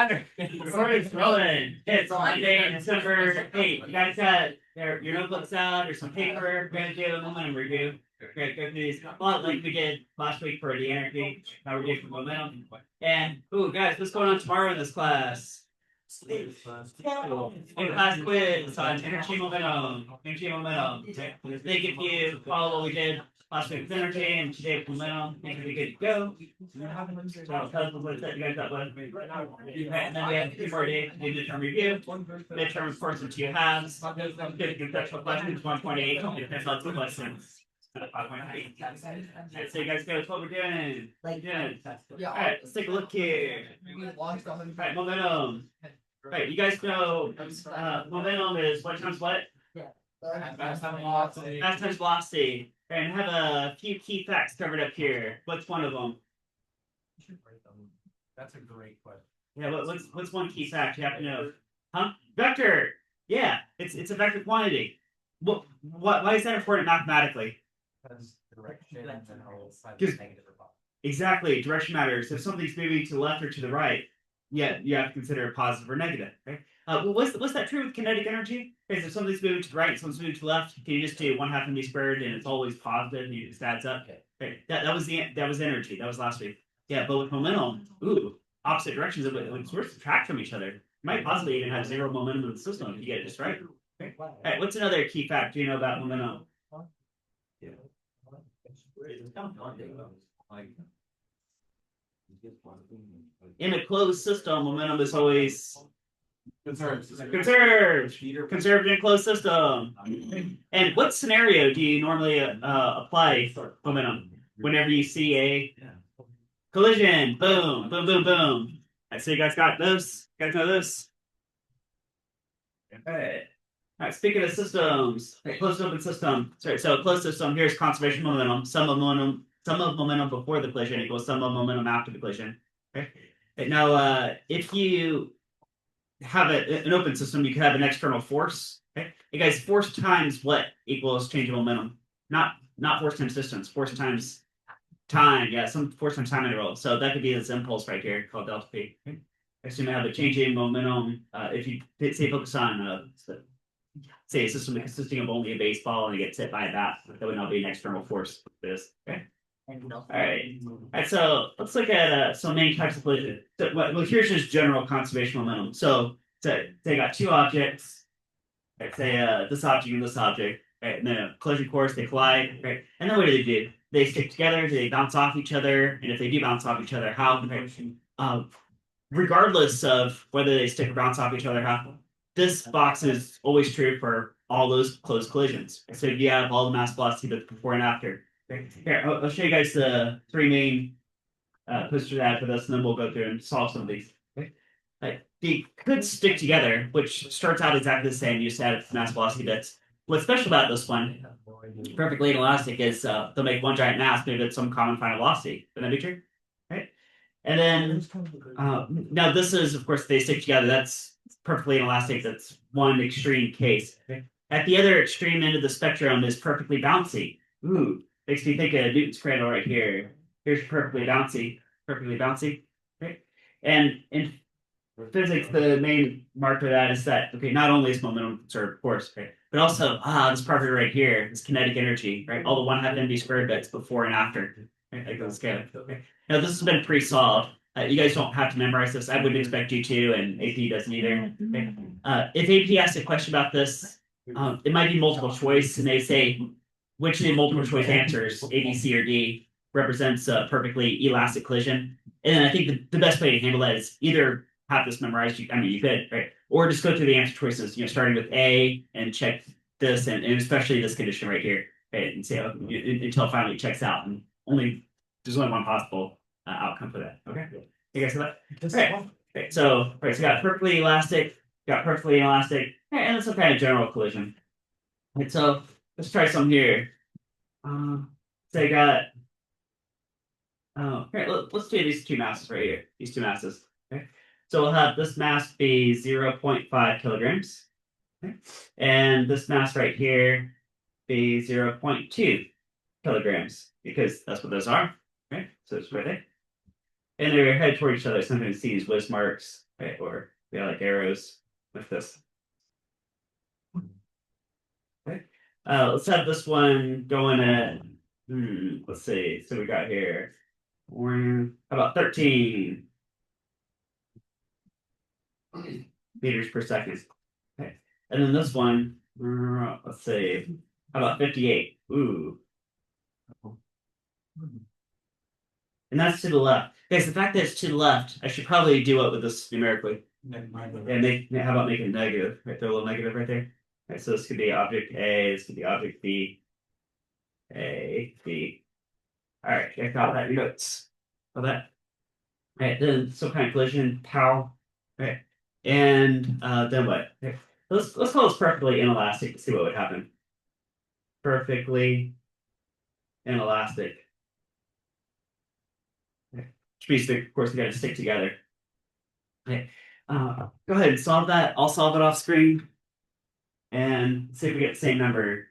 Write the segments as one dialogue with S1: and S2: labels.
S1: Recording's rolling. It's Monday, December 8th. You guys got your notebooks out or some paper. We're going to do a momentum review. We're going to go through these like we did last week for the energy. Now we're doing for momentum. And, guys, what's going on tomorrow in this class? In class quiz on energy momentum. Energy momentum. I think if you follow what we did last week with energy and today with momentum, I think we'll be good to go. So tell us what set you guys up with. And then we have 2 more days to do midterm review. Midterm, of course, in 2 halves. Good conceptual questions, 1.8. Conceptual questions. 5.8. So you guys know what we're doing. Yeah. All right, let's take a look here. All right, momentum. All right, you guys know momentum is what times what? Mass times velocity. And have a few key facts covered up here. What's one of them?
S2: That's a great question.
S1: Yeah, what's one key fact you have to know? Huh? Vector. Yeah, it's a vector quantity. Why is that important mathematically?
S2: Because direction and general negative or positive.
S1: Exactly, direction matters. If something's moving to the left or to the right, yeah, you have to consider it positive or negative. Right? What's that true with kinetic energy? Is if something's moving to the right, something's moving to the left, can you just do 1/2 mv squared and it's always positive and it just adds up?
S2: Okay.
S1: Right? That was energy. That was last week. Yeah, but with momentum, opposite directions of it, sort of subtract from each other. You might possibly even have 0 momentum in the system if you get it just right. Okay. All right, what's another key fact you know about momentum? Yeah. In a closed system, momentum is always conserved in a closed system. And what scenario do you normally apply momentum? Whenever you see a collision, boom, boom, boom, boom. I see you guys got this. You guys know this? Okay. All right, speaking of systems, closed open system. Sorry, so closed system, here's conservation momentum. Sum of momentum before the collision equals sum of momentum after the collision. Okay. Now, if you have an open system, you could have an external force. Okay. Hey guys, force times what equals change of momentum? Not force times distance, force times time. Yeah, some force times time interval. So that could be this impulse right here called delta P. Okay. Assume I have a change in momentum. If you say focus on say a system consisting of only a baseball and it gets hit by a bat, that would not be an external force. This. Okay. All right. So let's look at some main types of collision. So, well, here's just general conservation momentum. So they got 2 objects. Right, say this object and this object. Right, and then a collision course, they collide. Right, and then what do? They stick together. They bounce off each other. And if they do bounce off each other, how? Right? Regardless of whether they stick or bounce off each other, how? This box is always true for all those closed collisions. So you have all the mass velocity but before and after. Okay. Here, I'll show you guys the 3 main posters I have for this, and then we'll go through and solve some of these. Okay. They could stick together, which starts out exactly the same. You just add mass velocity bits. What's special about this one, perfectly inelastic, is they'll make one giant mass move at some common final velocity. Would that be true? Right. And then now this is, of course, they stick together. That's perfectly inelastic. That's one extreme case. Okay. At the other extreme end of the spectrum is perfectly bouncy. Makes me think of Newton's cradle right here. Here's perfectly bouncy. Right? And in physics, the main mark for that is that, okay, not only is momentum conserved, of course, right, but also, this property right here, this kinetic energy, right? All the 1/2 mv squared bits before and after. Right? Like those scale. Okay. Now, this has been pre-solved. You guys don't have to memorize this. I wouldn't expect you to, and AP doesn't either. Okay. If AP asks a question about this, it might be multiple choice, and they say, which of the multiple choice answers, A, B, C, or D, represents a perfectly elastic collision. And then I think the best way to handle that is either have this memorized, you could, right? Or just go through the answer choices, starting with A and check this, and especially this condition right here, right? And say, until it finally checks out. And there's only one possible outcome for that. Okay? You guys see that? Okay. So you got perfectly elastic, and it's some kind of general collision. Right, so let's try some here. So I got. Here, let's do these 2 masses right here. These 2 masses. Okay. So we'll have this mass be 0.5 kilograms. Okay. And this mass right here be 0.2 kilograms, because that's what those are. Right? So it's right there. And they're headed toward each other. Sometimes see these whiz marks. right? Or yeah, like arrows with this. Okay. Let's have this one going at let's see. So we got here. How about 13 meters per second? Okay. And then this one, let's see. How about 58? Ooh. And that's to the left. Guys, the fact that it's to the left, I should probably do it with this numerically. And how about make it negative? Right there, a little negative right there. Right, so this could be object A, this could be object B. A, B. All right, I got that. Your notes. Got that. All right, then some kind of collision, pow. Right. And then what? Okay. Let's call this perfectly inelastic to see what would happen. Perfectly inelastic. Okay. Which means, of course, they got to stick together. Okay. Go ahead and solve that. I'll solve it off screen. And see if we get the same number.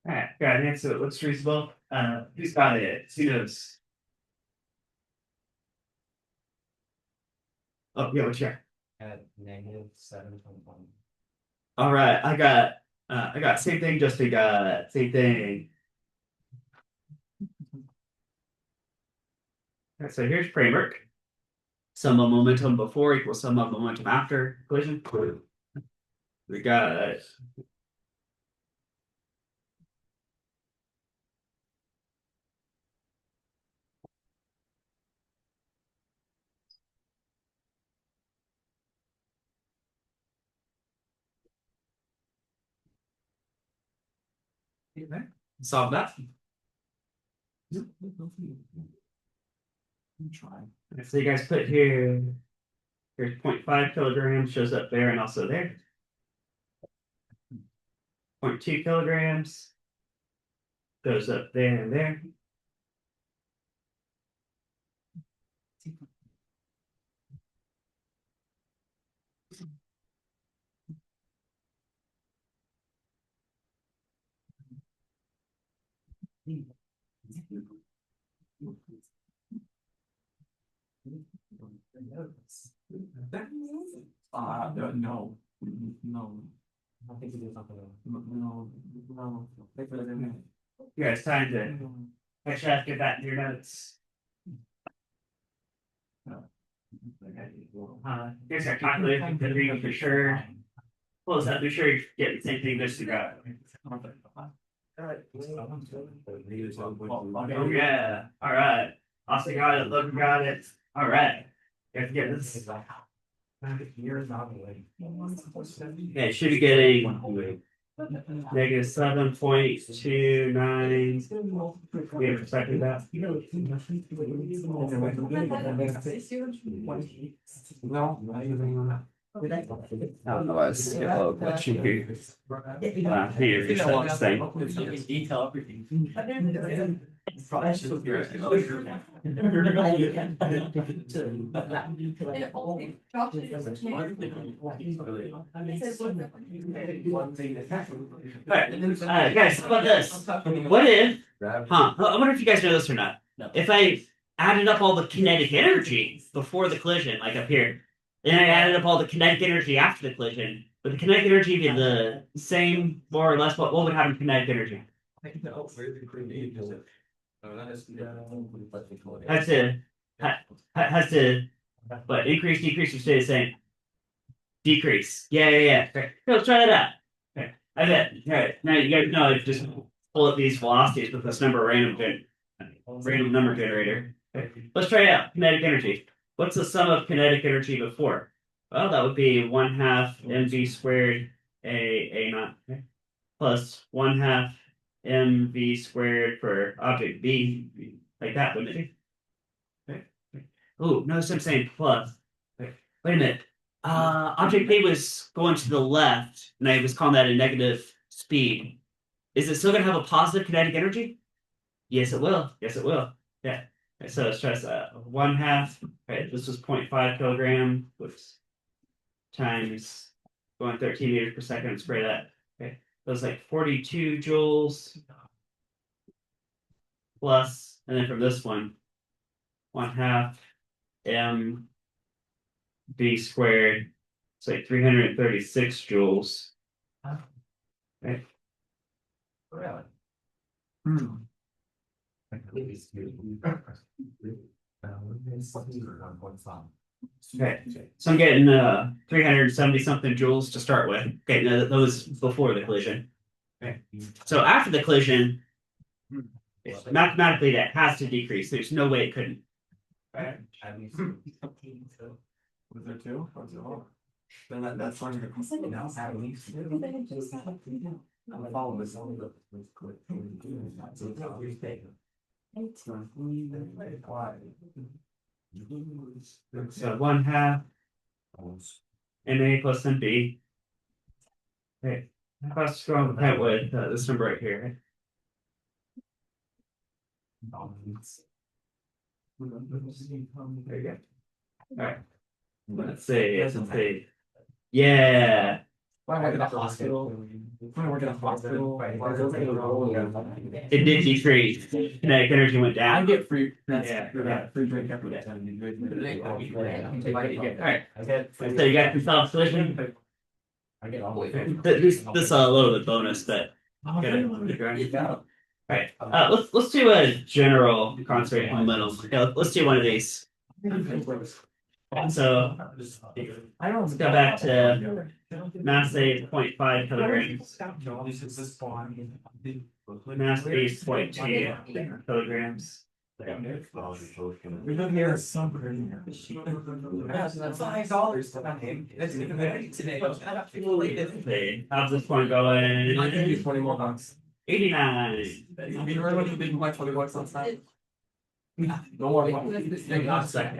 S1: All right, got an answer that looks reasonable. Who's got it? Who knows? Oh, yeah, what's your?
S2: At -7.1.
S1: All right, I got same thing, just we got same thing. All right, so here's framework. Sum of momentum before equals sum of momentum after collision. We got solve that. So you guys put here, here's 0.5 kilograms shows up there and also there. 0.2 kilograms goes up there and there.
S3: No, no,
S2: I think we do something.
S3: no.
S1: You guys time to catch up, get that in your notes. You guys got calculated the reading for sure. Close that, be sure you're getting the same thing just to go. Oh yeah, all right. Austin got it, Logan got it. All right. You have to get this. Okay, should be getting negative 7.29 meters per second. That. I don't know why it's what you hear. Here, just that thing.
S2: Detail everything.
S1: Guys, how about this? What if, I wonder if you guys know this or not.
S2: No.
S1: If I added up all the kinetic energy before the collision, like up here, then I added up all the kinetic energy after the collision, would the kinetic energy be the same, more or less? What would happen to kinetic energy? Has to, but increase, decrease, or stay the same? Decrease. Yeah. Okay. Let's try that out. Okay. I bet. All right. Now you guys know just pull up these velocities with this random number generator. Okay. Let's try it out. Kinetic energy. What's the sum of kinetic energy before? Well, that would be 1/2 mv squared a naught plus 1/2 mv squared for object B, like that, wouldn't it be? Okay. Oh, notice I'm saying plus. Wait a minute. Object B was going to the left, and I was calling that a negative speed. Is it still going to have a positive kinetic energy? Yes, it will. Yes, it will. Yeah. Okay, so stress 1/2. Right, this was 0.5 kilogram. Whoops. Times 13 meters per second. Spray that. Okay, that was like 42 joules plus, and then from this one, 1/2 m v squared. It's like 336 joules. Okay.
S2: Really?
S3: Hmm.
S1: Okay, so I'm getting 370 something joules to start with. Okay, no, that was before the collision. Okay, so after the collision, mathematically that has to decrease. There's no way it couldn't.
S2: At least.
S3: Was there two? Or was it all? Then that's one.
S2: No, at least. I'm following this.
S1: So 1/2 NA plus NB. Okay, let's go on with this number right here. There you go. All right. Let's see. Yeah.
S2: When I work at the hospital.
S1: It did decrease. Kinetic energy went
S3: I
S1: down.
S3: get free.
S1: Yeah.
S3: Free drink every day.
S1: Alright. So you got yourself collision.
S2: I get all the way.
S1: This a little bit bonus, but alright. Let's do a general conservation momentum. Yeah, let's do one of these. So let's go back to mass A 0.5 kilograms. Mass B 0.2 kilograms.
S3: We live near a suburb.
S2: $5 today.
S1: Okay, how's this one going?
S3: I can do 20 more bucks.
S1: 89.
S3: You heard what you did like 20 bucks last night? No more.
S1: Last second.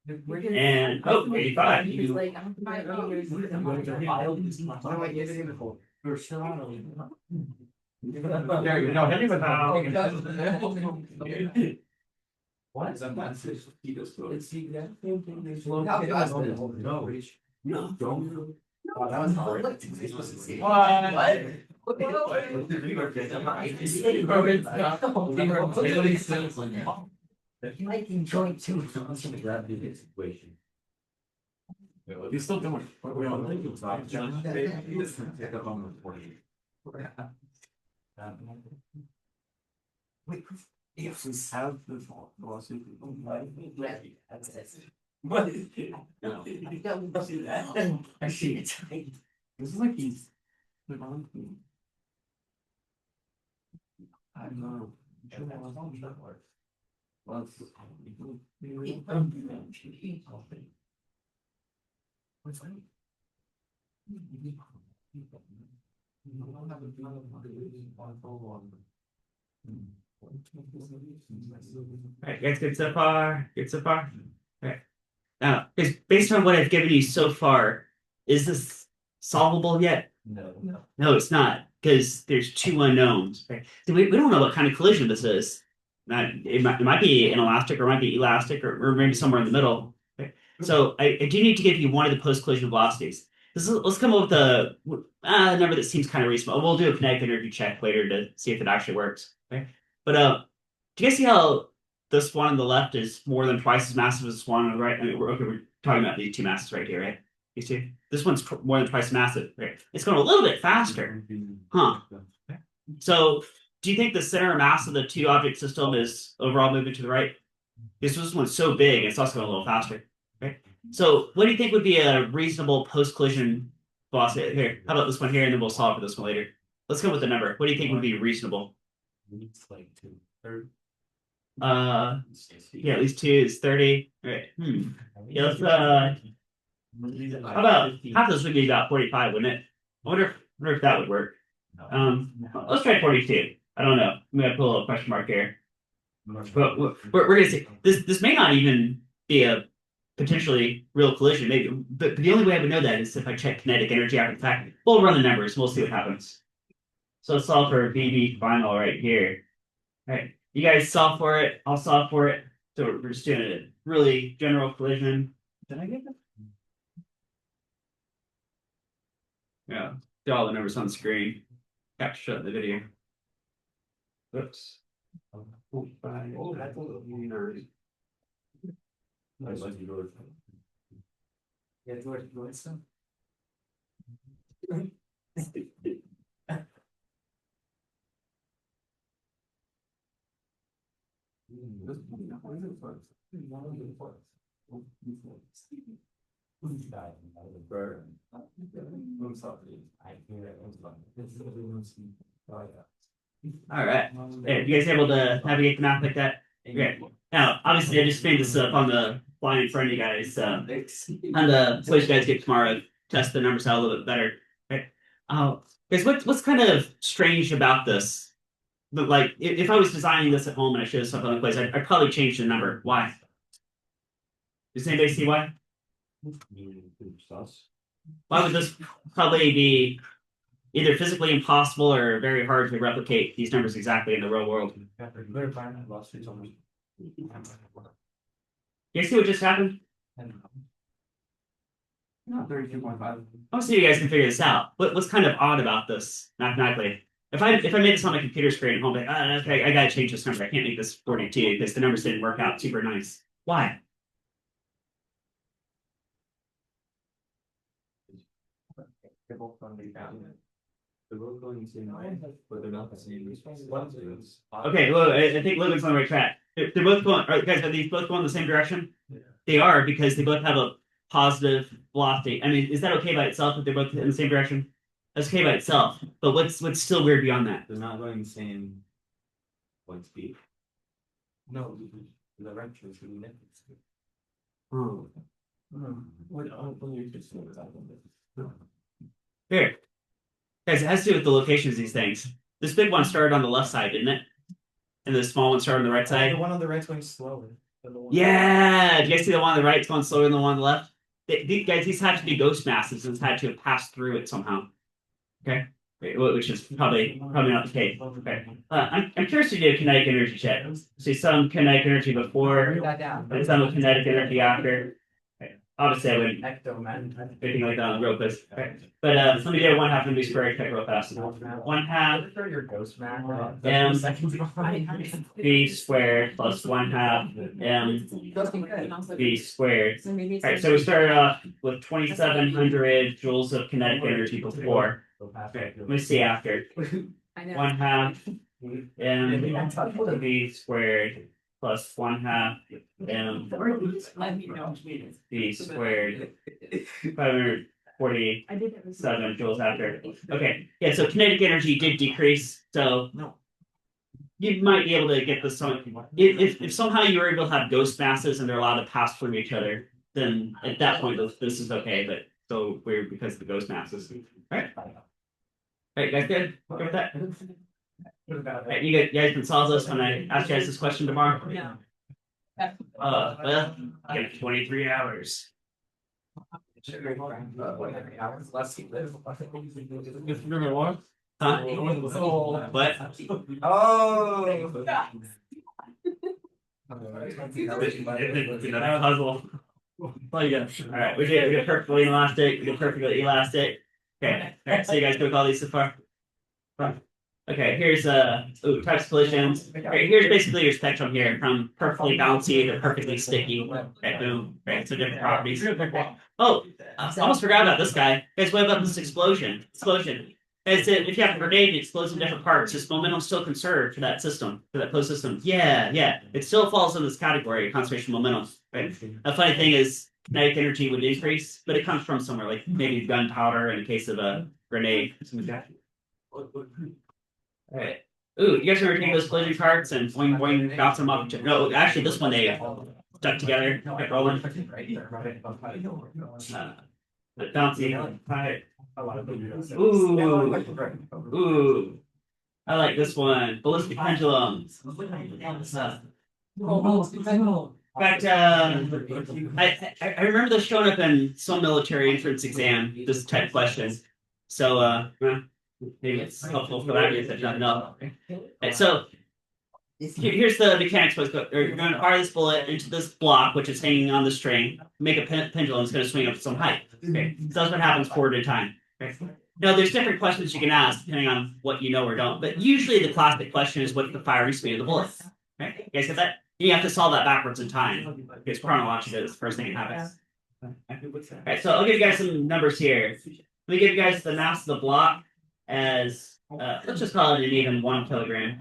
S1: And 85.
S3: There you go.
S2: What is that?
S3: No.
S2: Oh, that was hard. Like enjoying too.
S3: You're still doing it. If we have the lawsuit. What? I see it. This is like he's. I know. What's that?
S1: Alright, guys, good so far. Good so far. Okay. Now, based on what I've given you so far, is this solvable yet?
S2: No.
S1: No, it's not, because there's two unknowns. Right? So we don't know what kind of collision this is. It might be inelastic, or it might be elastic, or maybe somewhere in the middle. Okay? So I do need to give you one of the post-collision velocities. Let's come up with a number that seems kind of reasonable. We'll do a kinetic energy check later to see if it actually works. Okay? But do you guys see how this one on the left is more than twice as massive as this one on the right? I mean, we're talking about these two masses right here, right? You see, this one's more than twice as massive. Right? It's going a little bit faster, huh? So, do you think the center of mass of the two object system is overall moving to the right? Because this one's so big, it's also going a little faster. Right? So, what do you think would be a reasonable post-collision velocity? Here, how about this one here, and then we'll solve for this one later. Let's go with the number. What do you think would be reasonable? Yeah, at least 2 is 30. All right. Yeah, let's how about half of this would be about 45, wouldn't it? I wonder if that would work. Let's try 42. I don't know. I'm gonna put a little question mark here. But we're gonna see. This may not even be a potentially real collision, maybe. But the only way I would know that is if I check kinetic energy after the fact. We'll run the numbers. We'll see what happens. So let's solve for BB final right here. All right. You guys solve for it. I'll solve for it. So we're just doing a really general collision. Did I get that? Yeah, do all the numbers on the screen. Have to shut the video. Oops.
S3: Oh, that's a little weird. Nice like you go.
S2: Yeah, George, you want some?
S1: All right. Hey, you guys able to navigate the map like that? Okay. Now, obviously, I just made this up on the fly in front of you guys. On the place you guys get tomorrow, test the numbers out a little bit better. Okay. Guys, what's kind of strange about this? But like, if I was designing this at home and I showed stuff on the place, I'd probably change the number. Why? Does anybody see why? Why would this probably be either physically impossible or very hard to replicate these numbers exactly in the real world? You see what just happened?
S3: No, 32.5.
S1: I want to see if you guys can figure this out. What's kind of odd about this mathematically? If I made this on my computer screen at home, like, okay, I gotta change this number. I can't make this 42 because the numbers didn't work out super nice. Why?
S3: They're both going to be found. They're both going the same way, but they're not the same.
S1: Okay, well, I think Logan's on the right track. They're both going. Guys, are these both going the same direction?
S3: Yeah.
S1: They are because they both have a positive velocity. I mean, is that okay by itself if they're both in the same direction? That's okay by itself. But what's still weird beyond that?
S3: They're not going the same point speed. No, the direction should be different.
S1: Oh.
S3: What you just know that one?
S1: Here. Guys, it has to do with the locations of these things. This big one started on the left side, didn't it? And the small one started on the right side.
S2: The one on the right's going slower.
S1: Yeah. Do you guys see the one on the right is going slower than the one on the left? Guys, these have to be ghost masses and had to have passed through it somehow. Okay. Which is probably not the case. Okay. I'm curious to do a kinetic energy check. See some kinetic energy before and some kinetic energy after. Okay. Obviously, I wouldn't anything like that on the real quiz. Okay. But let me do a 1/2 mv squared check real fast. 1/2
S2: your ghost map.
S1: v squared plus 1/2 m v squared.
S4: So maybe.
S1: All right, so we started off with 2,700 joules of kinetic energy before. Okay, let me see after.
S4: I know.
S1: 1/2 m v squared plus 1/2 m
S4: Let me know.
S1: v squared. 547
S4: I did that with.
S1: joules after. Okay, yeah, so kinetic energy did decrease. So you might be able to get this. If somehow you were able to have ghost masses and they're allowed to pass through each other, then at that point this is okay. But so weird because of the ghost masses. All right. All right, guys, good. Good with that. All right, you guys can solve this when I ask you guys this question tomorrow.
S4: No.
S1: Well, I get 23 hours. Huh? What?
S2: Oh.
S1: Another puzzle. Well, you got. All right, we get perfectly elastic. We get perfectly elastic. Okay. All right. So you guys do all these so far. Okay. Here's types of collisions. Right, here's basically your spectrum here from perfectly bouncy to perfectly sticky. Right. Boom. Right. So different properties. Oh, I almost forgot about this guy. Guys, what about this explosion? As if you have a grenade, it explodes in different parts. Is momentum still conserved for that system, for that closed system? Yeah. It still falls in this category, conservation momentum. Right. A funny thing is kinetic energy would increase, but it comes from somewhere, like maybe gunpowder in case of a grenade. All right. Ooh, you guys remember taking those collision carts and boing, bounce them off? No, actually, this one they stuck together, kept rolling. Bouncy. Right. Ooh. I like this one. Ballistic pendulum. In fact, I remember this showing up in some military entrance exam, this type of question. So maybe it's helpful for that reason, if nothing else. And so Here's the mechanics. You're going to fire this bullet into this block, which is hanging on the string. Make a pendulum. It's going to swing up to some height. Okay, so that's what happens forward in time. Okay. Now, there's different questions you can ask depending on what you know or don't. But usually, the classic question is, what's the firing speed of the bullet? Okay, you guys get that? You have to solve that backwards in time because chronologically, it's the first thing that happens. Alright, so I'll give you guys some numbers here. Let me give you guys the mass of the block as let's just call it an even 1 kilogram.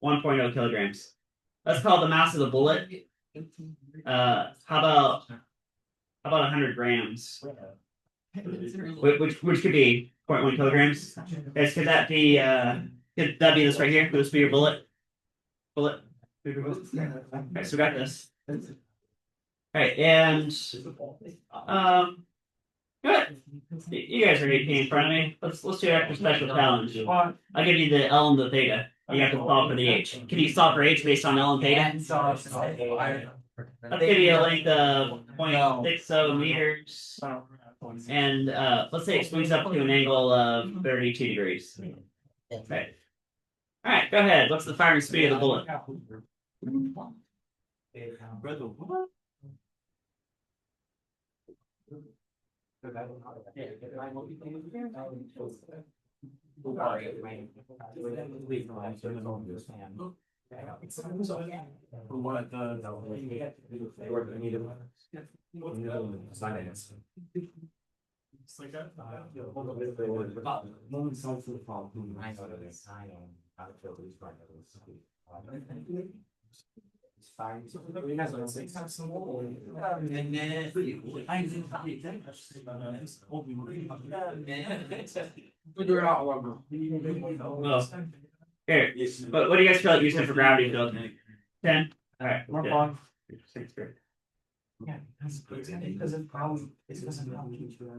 S1: 1.0 kilograms. Let's call the mass of the bullet. How about 100 grams? Which could be 0.1 kilograms. Guys, could that be this right here? Could this be your bullet? Bullet. Okay, so we got this. Alright, and good. You guys are 18 in front of me. Let's do an extra special challenge. I'll give you the L and the theta. You have to solve for the H. Can you solve for H based on L and theta? Let's give you a length of 0.60 meters. And let's say it swings up to an angle of 32 degrees. Okay. Alright, go ahead. What's the firing speed of the bullet? Here, but what do you guys feel like using for gravity field? 10? Alright, more fun.
S2: Yeah, that's because of problem. It's because of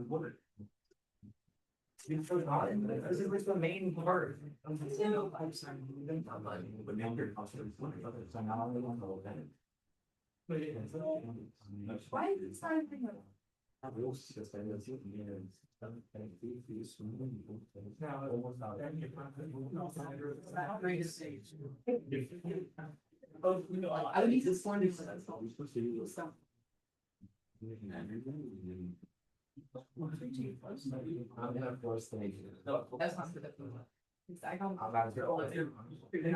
S2: water. It's the main part. Why is it starting? I need this one. That's not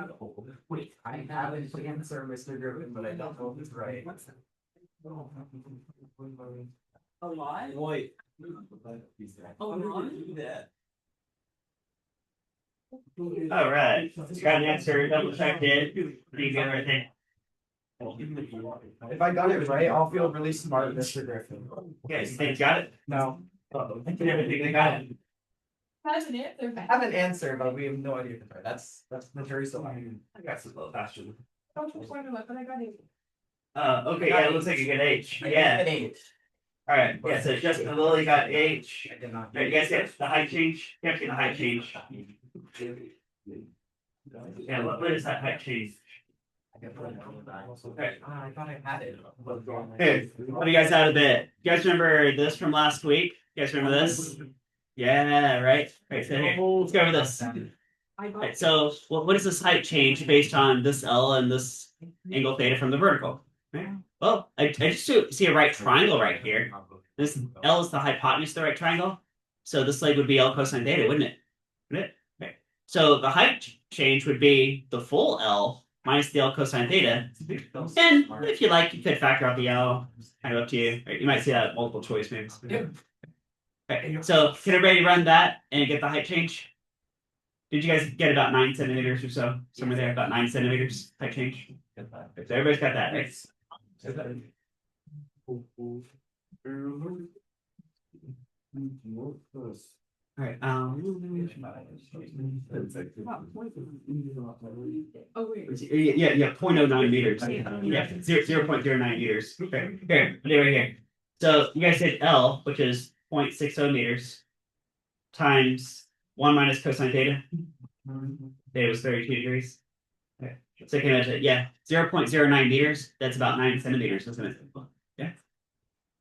S2: the wait, I have it against Mr. Griffin, but I don't know if it's right. A lot? Wait.
S1: All right, got an answer. Double checked it. Pretty good right there.
S2: If I got it right, I'll feel really smart, Mr. Griffin.
S1: Yeah, you think you got it?
S2: No.
S1: I think they got it.
S4: Has an answer.
S2: I have an answer, but we have no idea if it's right. That's the jury's still out.
S1: I got some little faster.
S4: Don't you point out, but I got it.
S1: Okay, yeah, it looks like a good H. Yeah.
S2: An H.
S1: All right. Yeah. So Justin and Lily got H.
S2: I did not.
S1: All right, you guys get the height change. You have to get the height change. Yeah. What is that height change? Okay.
S2: I thought I had it.
S1: Hey, what do you guys out of it? You guys remember this from last week? You guys remember this? Yeah, right. Right. So here, let's go over this. Right, so what is this height change based on this L and this angle theta from the vertical? Right? Well, I just see a right triangle right here. This L is the hypotenuse of the right triangle. So this leg would be L cosine theta, wouldn't it? Wouldn't it? Okay. So the height change would be the full L minus the L cosine theta. And if you like, you could factor out the L. Kind of up to you. Right? You might see that multiple choice maybe. Okay. So can everybody run that and get the height change? Did you guys get about 9 centimeters or so? Somewhere there, about 9 centimeters height change. So everybody's got that, right? All right.
S4: Oh, wait.
S1: Yeah, 0.09 meters. Yeah, 0.09 meters. Okay. Here, right here. So you guys did L, which is 0.60 meters, times 1 minus cosine theta. Theta was 32 degrees. Okay. So you can imagine, yeah, 0.09 meters. That's about 9 centimeters, isn't it? Yeah.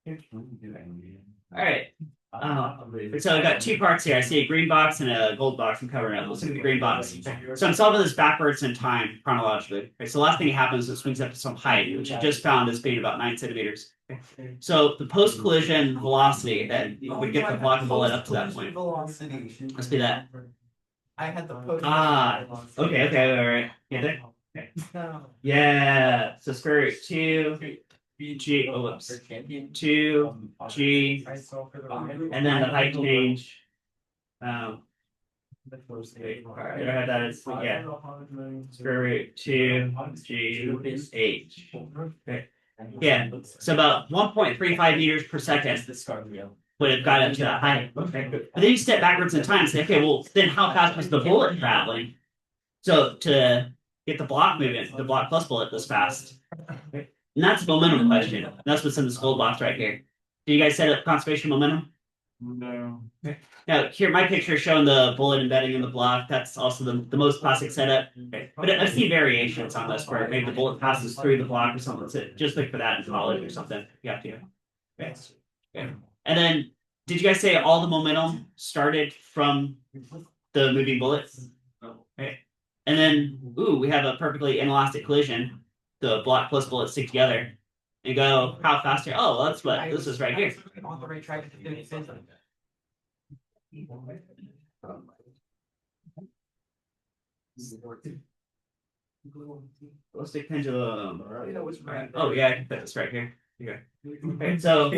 S1: All right. So I got two parts here. I see a green box and a gold box. I'm covering it. Let's look at the green box. So I'm solving this backwards in time chronologically. Okay, so the last thing that happens is it swings up to some height, which I just found as being about 9 centimeters. So the post-collision velocity that would get the block bullet up to that point.
S2: Velocity.
S1: Let's do that.
S2: I had the post.
S1: Okay, all right. Yeah, there. Yeah. So square root 2 G. Oh, whoops. 2 G, and then the height change. Alright, I have that as square root 2 G H. Okay. Yeah. So about 1.35 meters per second would have got up to that height. Okay. But then you step backwards in time and say, okay, well, then how fast was the bullet traveling? So to get the block moving, the block plus bullet this fast. Okay. And that's a momentum question. That's what's in this gold box right here. Do you guys set up conservation momentum?
S3: No.
S1: Now, here, my picture is showing the bullet embedding in the block. That's also the most classic setup. Okay. But I've seen variations on this where maybe the bullet passes through the block or something. So just look for that in college or something. You have to. Okay. Okay. And then, did you guys say all the momentum started from the moving bullets? Okay. And then, ooh, we have a perfectly inelastic collision. The block plus bullet stick together and go, how fast here? Oh, well, that's what this is right here.
S2: On the right track to do it.
S1: Ballistic pendulum. Oh yeah, I can put this right here. Okay. Okay, so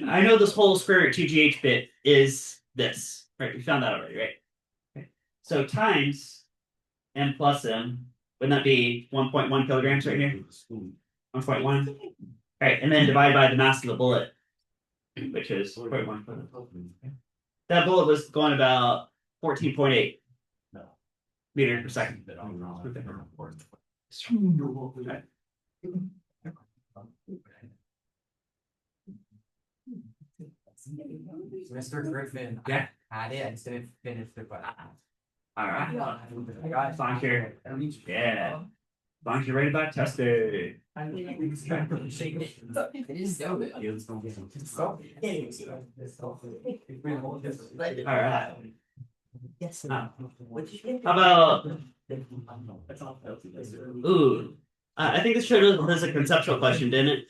S1: I know this whole square root 2gh bit is this. Right, we found that already, right? Okay. So times m plus m, wouldn't that be 1.1 kilograms right here? 1.1. Right, and then divide by the mass of the bullet, which is 0.1. That bullet was going about 14.8 meters per second. Okay.
S2: Mr. Griffin,
S1: Yeah.
S2: I had it. I just didn't finish it, but
S1: All right.
S2: I got
S1: As long as you're, yeah. As long as you're ready about testing. All right.
S5: Yes.
S1: How about? Ooh, I think this showed us a conceptual question, didn't it?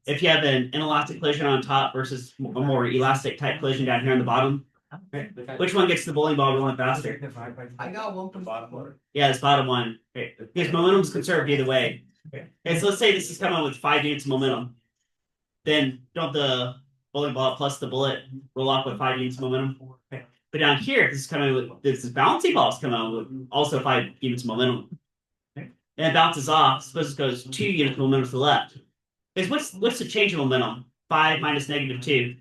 S1: If you have an inelastic collision on top versus a more elastic type collision down here on the bottom, which one gets the bowling ball rolling faster?
S2: I got one from bottom.
S1: Yeah, this bottom one. Okay. Because momentum's conserved either way. Okay, so let's say this is coming with 5 units of momentum. Then don't the bowling ball plus the bullet roll off with 5 units of momentum? Okay. But down here, this is coming with this bouncy ball is coming out with also 5 units of momentum. Okay. And it bounces off. Suppose it goes 2 units of momentum to the left. Because what's the change of momentum? 5 minus -2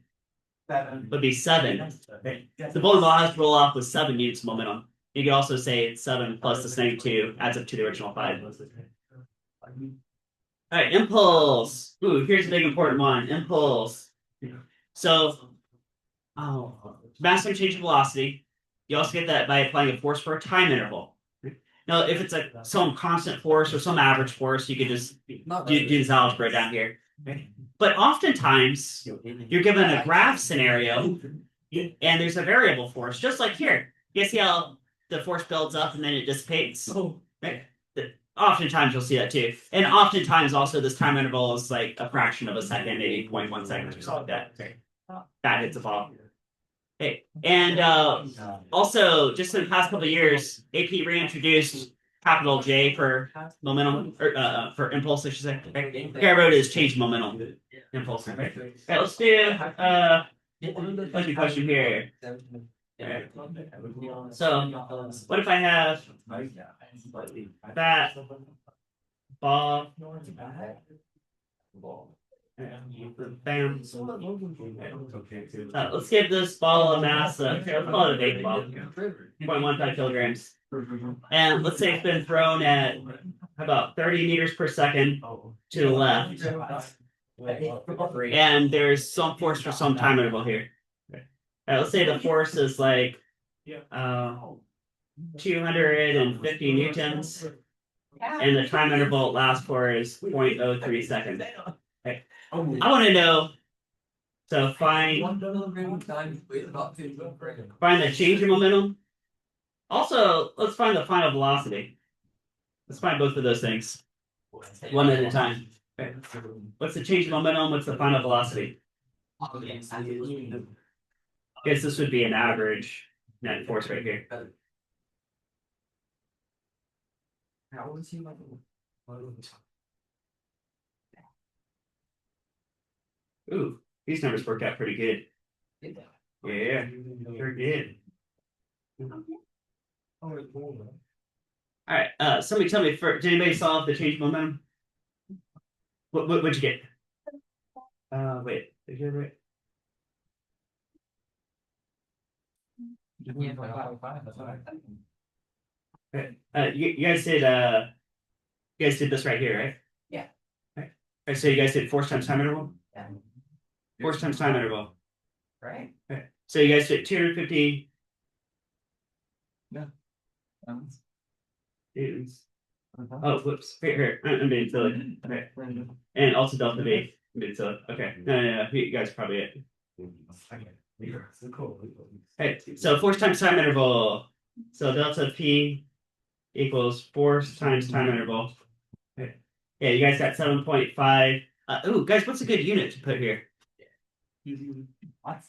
S1: would be 7. Okay. The bowling ball has to roll off with 7 units of momentum. You could also say it's 7 plus this -2 adds up to the original 5. All right, impulse. Ooh, here's a big important one. Impulse. So, maximum change of velocity. You also get that by applying a force for a time interval. Now, if it's some constant force or some average force, you could just do this algebra down here. But oftentimes, you're given a graph scenario, and there's a variable force, just like here. You see how the force builds up and then it dissipates? Right? Oftentimes, you'll see that too. And oftentimes, also, this time interval is like a fraction of a second, maybe 0.1 seconds or something like that. That hits a ball. Hey, and also, just in the past couple of years, AP reintroduced capital J for momentum, or for impulse, I should say. Here I wrote is change momentum. Impulse. Right, let's do question here. Right. So, what if I have that ball? Bam. Let's give this ball a mass of, let's call it a big ball, 0.15 kilograms. And let's say it's been thrown at about 30 meters per second to the left. And there's some force for some time interval here. Let's say the force is like 250 newtons. And the time interval it lasts for is 0.03 seconds. Okay. I want to know So find
S2: times weighs about 2 grams.
S1: find the change in momentum. Also, let's find the final velocity. Let's find both of those things one at a time. Okay. What's the change in momentum? What's the final velocity? Guess this would be an average net force right here.
S2: How was he like?
S1: Ooh, these numbers worked out pretty good. Yeah, sure did. All right. Somebody tell me first. Did anybody solve the change in momentum? What'd you get? Wait. Did you get it right?
S2: Yeah, 5, that's all right.
S1: You guys did. You guys did this right here, right?
S2: Yeah.
S1: Right. All right. So you guys did force times time interval.
S2: Yeah.
S1: Force times time interval.
S2: Right?
S1: Okay. So you guys did 250 newtons. Oh, whoops. Here. I'm being silly. Okay. And also delta V. I'm being silly. Okay. No. You guys are probably it. Okay. So force times time interval. So delta P equals force times time interval. Okay. Yeah, you guys got 7.5. Ooh, guys, what's a good unit to put here?
S2: What?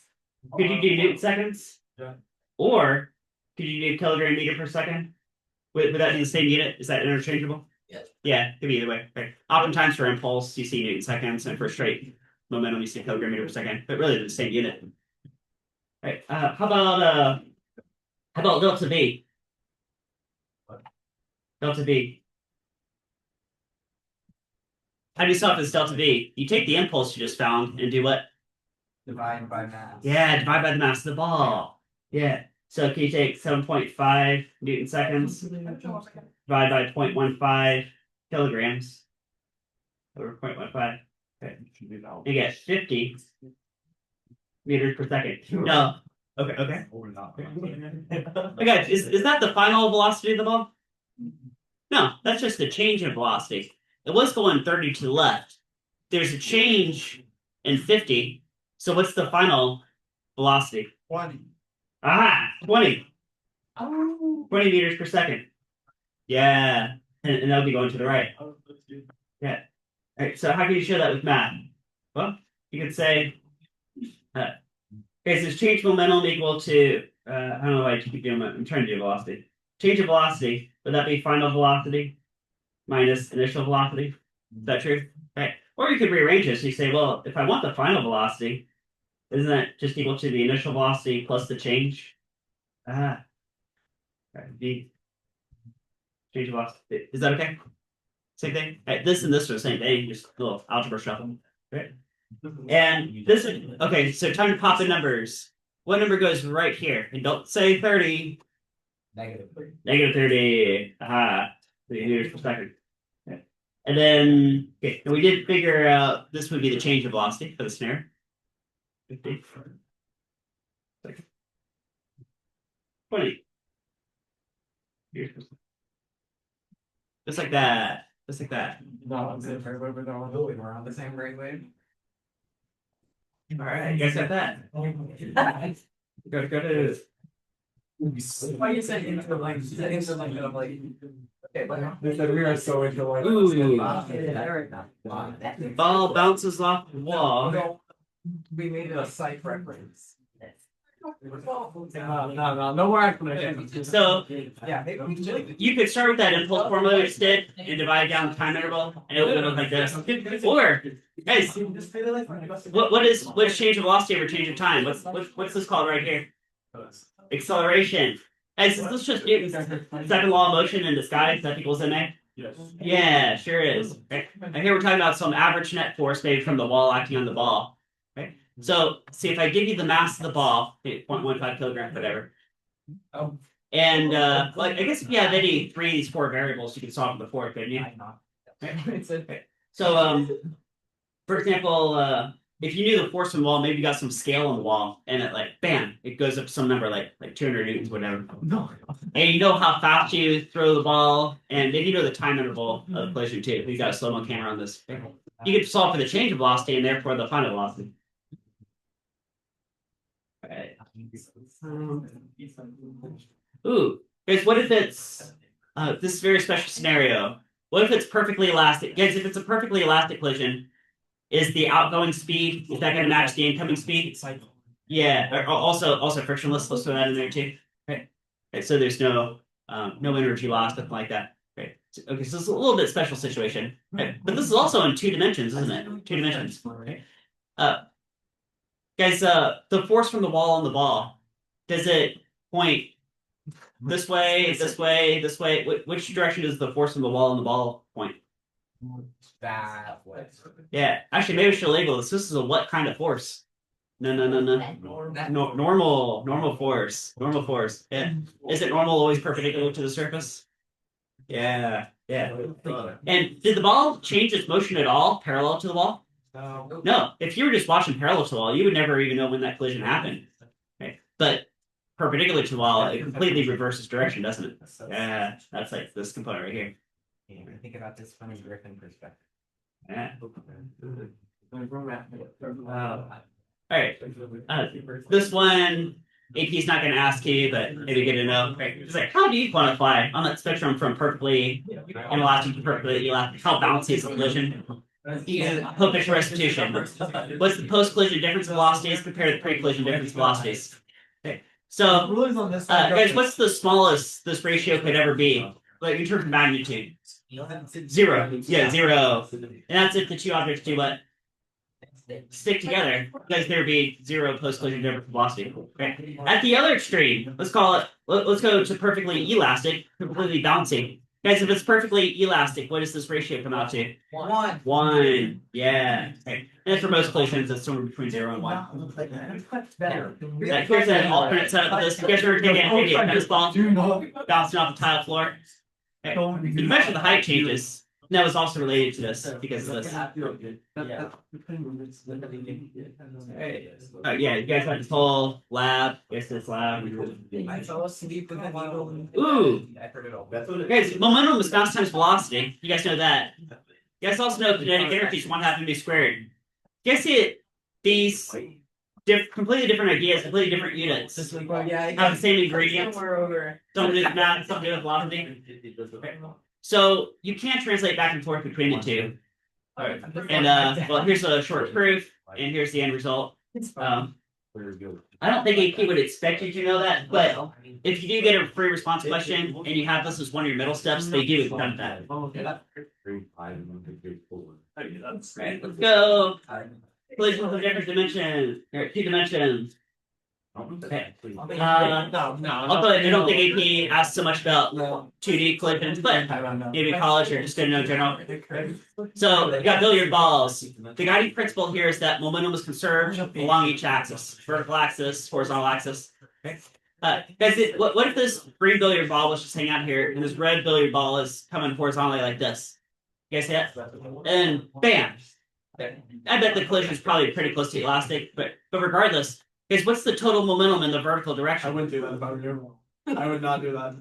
S1: Could you do Newton seconds?
S3: Yeah.
S1: Or could you do kilogram meter per second? Would that be the same unit? Is that interchangeable?
S2: Yes.
S1: Yeah, could be either way. Okay. Oftentimes for impulse, you see Newton seconds, and for straight momentum, you see kilogram meter per second. But really, they're the same unit. Right. How about delta V? Delta V. How do you solve this delta V? You take the impulse you just found and do what?
S2: Divide by mass.
S1: Yeah, divide by the mass of the ball. Yeah. So can you take 7.5 Newton seconds, divide by 0.15 kilograms over 0.15? Okay. You get 50 meters per second. No. Okay. Okay, is that the final velocity of the ball? No, that's just the change in velocity. It was going 30 to the left. There's a change in 50. So what's the final velocity?
S2: 20.
S1: Ah, 20.
S2: Oh.
S1: 20 meters per second. Yeah. And that'll be going to the right. Yeah. All right, so how can you show that with math? Well, you could say, okay, so change momentum equal to, I don't know why I keep doing that. I'm trying to do velocity. Change of velocity, would that be final velocity minus initial velocity? Is that true? Okay. Or you could rearrange this. You say, well, if I want the final velocity, isn't that just equal to the initial velocity plus the change? Ah. V. Change of velocity. Is that okay? Same thing? Right, this and this are the same thing, just a little algebra shuffle. Right? And this is, okay, so time to pop in numbers. What number goes right here? And don't say 30.
S2: Negative.
S1: Negative 30. Aha. 30 meters per second. Okay. And then, okay, and we did figure out this would be the change of velocity for the snare. 50. 20. Just like that. Just like that.
S2: No, I'm saying we're on the same brainwave.
S1: All right, you guys got that? Go to.
S2: Why you say interlink? You said interlink, and I'm like, okay, but they said we are so interlinked.
S1: Ooh. Ball bounces off the wall.
S2: We made it a site reference. No more explanation.
S1: So
S2: Yeah, maybe we should.
S1: you could start with that impulse formula we just did and divide down the time interval, and it would look like this. Or, guys, what's change of velocity over change of time? What's this called right here? Acceleration. Guys, is this just Newton's second law of motion in disguise? That equals ma?
S3: Yes.
S1: Yeah, sure is. Okay. And here we're talking about some average net force maybe from the wall acting on the ball. Okay. So, see, if I give you the mass of the ball, 0.15 kilograms, whatever.
S2: Oh.
S1: And, like, I guess if you have any three of these four variables, you can solve the fourth, couldn't you? Okay. So, for example, if you knew the force from the wall, maybe you got some scale on the wall, and it like, bam, it goes up to some number like 200 newtons, whatever.
S2: No.
S1: And you know how fast you throw the ball, and maybe you know the time interval of the collision too. You got a slow-mo camera on this. You could solve for the change of velocity and therefore the final velocity. Ooh, guys, what if it's this very special scenario? What if it's perfectly elastic? Guys, if it's a perfectly elastic collision, is the outgoing speed, is that going to match the incoming speed? Yeah, also frictionless. Let's throw that in there too. Right. Okay, so there's no no energy loss, nothing like that. Right. Okay, so it's a little bit special situation. Right. But this is also in 2 dimensions, isn't it? 2 dimensions. Right. Guys, the force from the wall on the ball, does it point this way, this way, this way? Which direction does the force from the wall on the ball point?
S2: That way.
S1: Yeah, actually, maybe we should label this. This is a what kind of force? No. Normal force. Normal force. Yeah. Is it normal always perpendicular to the surface? Yeah. And did the ball change its motion at all parallel to the wall? No. If you were just watching parallel to the wall, you would never even know when that collision happened. Right? But perpendicular to the wall, it completely reverses direction, doesn't it? Yeah. That's like this component right here.
S3: Yeah, think about this from a Griffin perspective.
S1: Yeah. All right. This one, AP's not going to ask you, but maybe good to know. Right? It's like, how do you quantify on that spectrum from perfectly inelastic to perfectly elastic? How bouncy is the collision? Coefficient restitution. What's the post-collision difference velocities compared to the pre-collision difference velocities? Okay. So, guys, what's the smallest this ratio could ever be? Like in terms of magnitude? 0. Yeah, 0. And that's if the two objects do what? Stick together, because there'd be 0 post-collision difference velocity. Okay. At the other extreme, let's call it. Let's go to perfectly elastic, completely bouncy. Guys, if it's perfectly elastic, what does this ratio come out to? 1. Yeah. Okay. And for most collisions, it's somewhere between 0 and 1. Here's an alternate setup of this. You guys are taking maybe a tennis ball bouncing off the tile floor. Okay. You measure the height changes. And that was also related to this because of this. Yeah, you guys have this whole lab. Guess this lab.
S2: I fell asleep with the needle.
S1: Ooh.
S3: I heard it all. That's what
S1: Guys, momentum is mass times velocity. You guys know that. You guys also know kinetic energy is 1/2 m squared. You guys see it? These completely different ideas, completely different units. Have the same ingredients. Some do with math, some do with velocity. So you can't translate back and forth between the two.
S3: Alright.
S1: And well, here's a short proof, and here's the end result. I don't think AP would expect you to know that, but if you do get a free response question and you have this as one of your middle steps, they do extend that. Right, let's go. Collisions of different dimensions, or 2 dimensions. Okay. Also, I don't think AP asked so much about 2D collisions, but maybe college or just good to know general. So you got billiard balls. The guiding principle here is that momentum is conserved along each axis: vertical axis, horizontal axis. Guys, what if this green billiard ball was just hanging out here, and this red billiard ball is coming horizontally like this? You guys see that? And bam! I bet the collision is probably pretty close to elastic, but regardless. Guys, what's the total momentum in the vertical direction?
S2: I wouldn't do that if I were you. I would not do that.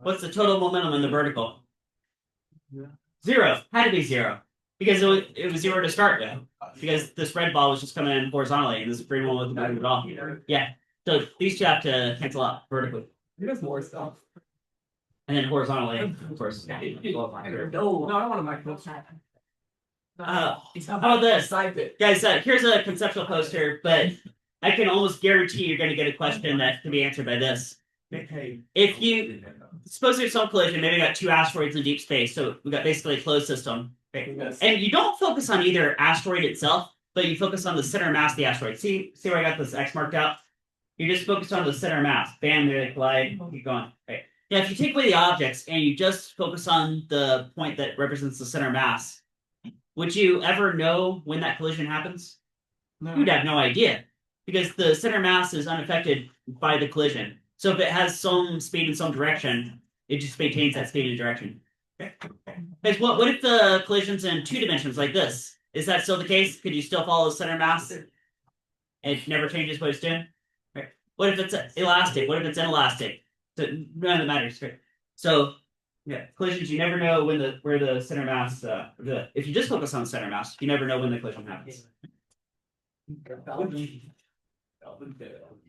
S1: What's the total momentum in the vertical? 0. Had to be 0. Because it was 0 to start with. Because this red ball was just coming in horizontally, and this green one wasn't moving at all. Yeah. So these two have to cancel out vertically.
S2: There's more stuff.
S1: And then horizontally, of course.
S2: No, I don't want to microphone.
S1: How about this? Guys, here's a conceptual poster, but I can almost guarantee you're going to get a question that can be answered by this. If you suppose there's some collision, maybe we got 2 asteroids in deep space, so we got basically a closed system. And you don't focus on either asteroid itself, but you focus on the center mass of the asteroid. See where I got this X marked out? You just focus on the center mass. Bam, there they collide. Keep going. Okay. Yeah, if you take away the objects and you just focus on the point that represents the center mass, would you ever know when that collision happens?
S2: No.
S1: You'd have no idea. Because the center mass is unaffected by the collision. So if it has some speed in some direction, it just maintains that speed and direction. Okay. Guys, what if the collision's in 2 dimensions like this? Is that still the case? Could you still follow the center mass? It never changes what it's doing? Right. What if it's elastic? What if it's inelastic? So none of that matters. Right. So yeah, collisions, you never know when where the center mass if you just focus on the center mass, you never know when the collision happens.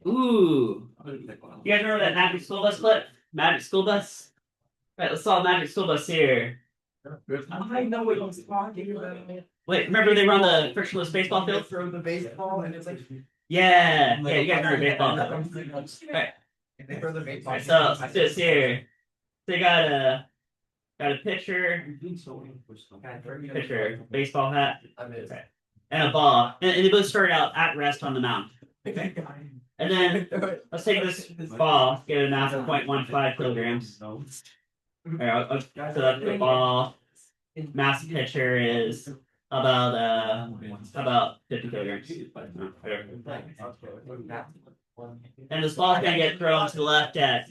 S1: Ooh. You guys remember that Magic School Bus clip? Magic School Bus? Right, let's solve Magic School Bus here.
S2: I know what he's talking about.
S1: Wait, remember they run the frictionless baseball field?
S2: Throw the baseball and it's like.
S1: Yeah, you guys remember baseball. Right.
S2: They throw the baseball.
S1: Alright, so let's do this here. They got a pitcher, baseball hat, and a ball. And they both started out at rest on the mound. And then let's take this ball, get a mass of 0.15 kilograms. Alright, so that's the ball. Mass pitcher is about 50 kilograms. And this ball's gonna get thrown to the left at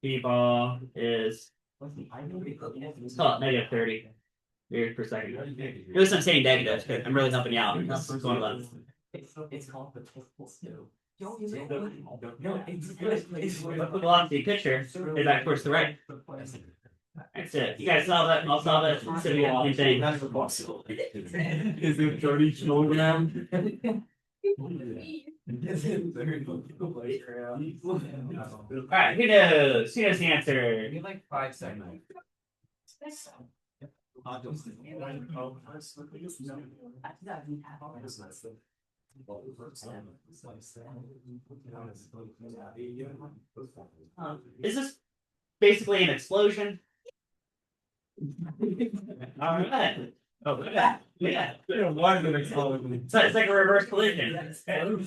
S1: B ball is let's call it negative 30 meters per second. Notice I'm saying negative, but I'm really helping you out. It's going left.
S2: It's called the
S1: Velocity pitcher is back towards the right. That's it. You guys solve it, I'll solve it. It's gonna be the same thing.
S2: Is it 30 kilogram?
S1: Alright, who knows? Who knows the answer?
S2: Give like 5 seconds.
S1: Is this basically an explosion? Alright. Oh, yeah.
S2: Why is it exploding?
S1: So it's like a reverse collision. In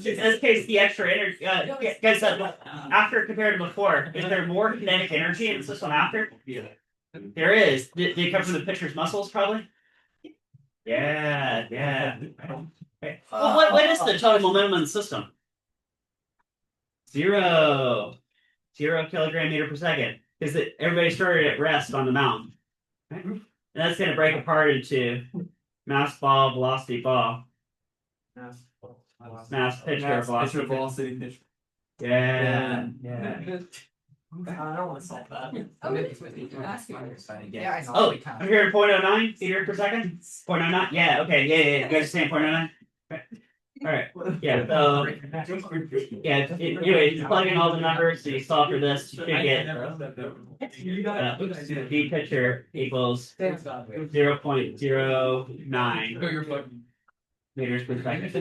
S1: this case, the extra energy. Guys, after compared to before, is there more kinetic energy in the system after? There is. Did it come from the pitcher's muscles, probably? Yeah. Okay. Well, what is the total momentum in the system? 0 kilogram meter per second. Because everybody started at rest on the mound. Right? And that's going to break apart into mass ball, velocity ball. Mass pitcher, velocity pitcher. Yeah.
S2: I don't want to solve that.
S4: Oh, it's what you ask me.
S2: Yeah, I know.
S1: Oh, I'm hearing 0.09 meter per second. 0.09. Yeah. Okay. Yeah. You guys are saying 0.09. All right. Yeah. So anyway, you plug in all the numbers. So you solve for this. You should get B pitcher equals 0.09 meters per second. So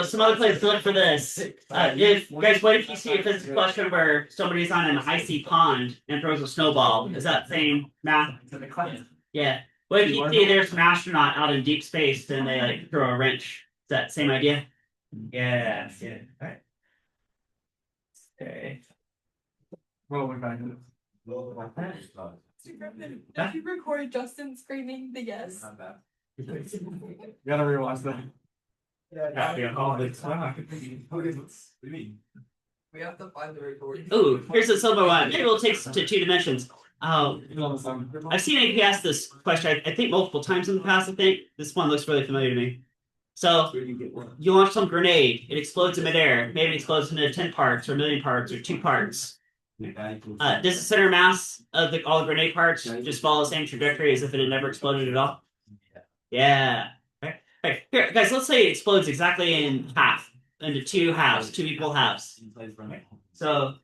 S1: some other places to look for this. If guys, what if you see a physics question where somebody's on an icy pond and throws a snowball? Is that same math? Yeah. What if you see there's an astronaut out in deep space and they like throw a wrench? Is that same idea? Yeah. All right. Okay.
S2: Well, we're back.
S4: If you record Justin screaming the yes.
S2: Gotta realize that. We have to find the recording.
S1: Ooh, here's a silver one. Maybe we'll take to 2 dimensions. I've seen AP ask this question, I think multiple times in the past, I think. This one looks really familiar to me. So, you launch some grenade, it explodes in midair. Maybe it explodes into 10 parts, or a million parts, or 2 parts. Does the center mass of all the grenade parts just follow the same trajectory as if it had never exploded at all? Yeah. Okay. Here, guys, let's say it explodes exactly in half, into 2 halves, 2 equal halves. So,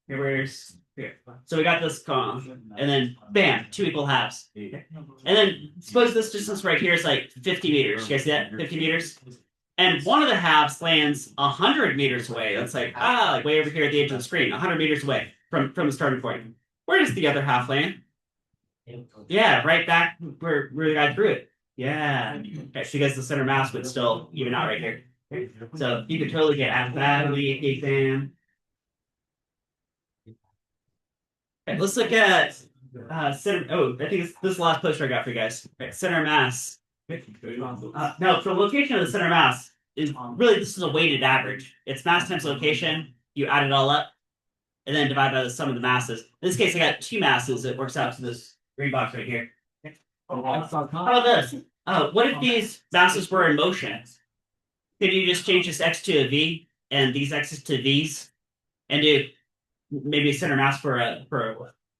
S1: here. So we got this column, and then bam, 2 equal halves. And then suppose this distance right here is like 50 meters. You guys see that? 50 meters. And one of the halves lands 100 meters away. That's like way over here at the edge of the screen, 100 meters away from the starting point. Where does the other half land? Yeah, right back where the guy threw it. Yeah. Okay, so you guys, the center mass would still even out right here. So you could totally get asked that on the exam. Okay, let's look at center. Oh, I think this is the last poster I got for you guys. Okay, center mass. No, for location of the center mass is really this is a weighted average. It's mass times location. You add it all up, and then divide by the sum of the masses. In this case, I got 2 masses. It works out to this green box right here. How about this? What if these masses were in motion? Could you just change this x to a v and these x's to v's, and do maybe a center mass for a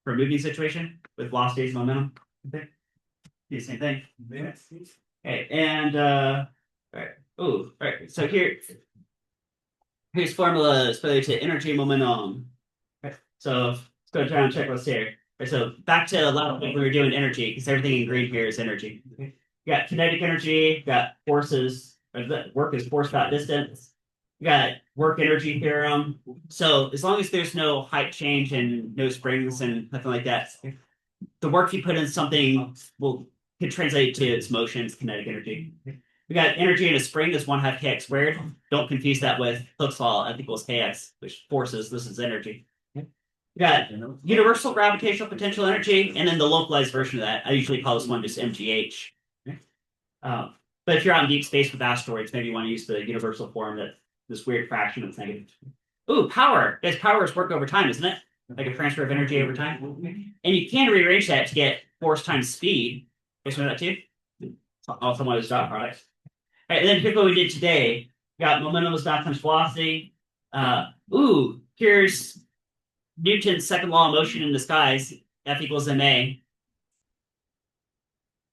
S1: moving situation with velocities and momentum? Okay. do the same thing. Okay, and alright. Ooh, alright. So here's formulas related to energy momentum. Okay, so let's go down checklist here. Right, so back to last week we were doing energy because everything in green here is energy. You got kinetic energy, you got forces, work is force dot distance. You got work energy theorem. So as long as there's no height change and no springs and nothing like that, the work you put in something could translate to its motion, its kinetic energy. We got energy in a spring is 1/2 kx squared. Don't confuse that with Hooke's law, F equals kx, which forces. This is energy. We got universal gravitational potential energy, and then the localized version of that. I usually call this one just MGH. But if you're out in deep space with asteroids, maybe you want to use the universal form that this weird fraction that's negative. Ooh, power. Guys, power is work over time, isn't it? Like a transfer of energy over time. And you can rearrange that to get force times speed. Guys know that too? Also one of those dot products. All right, and then here's what we did today. We got momentum is dot times velocity. Here's Newton's second law of motion in the skies, F equals ma.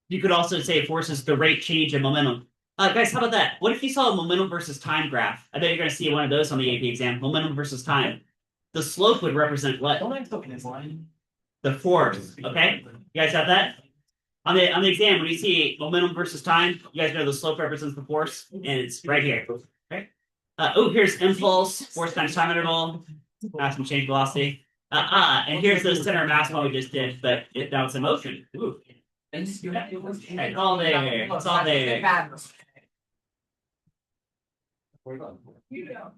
S1: You could also say force is the rate change in momentum. Guys, how about that? What if you saw a momentum versus time graph? I bet you're going to see one of those on the AP exam. Momentum versus time. The slope would represent what? The force. Okay, you guys have that? On the exam, when you see momentum versus time, you guys know the slope represents the force, and it's right here. Okay. Here's impulse, force times time interval, mass and change velocity. And here's the center of mass one we just did, but now it's in motion. Ooh. It's all there. It's all there.
S4: You know.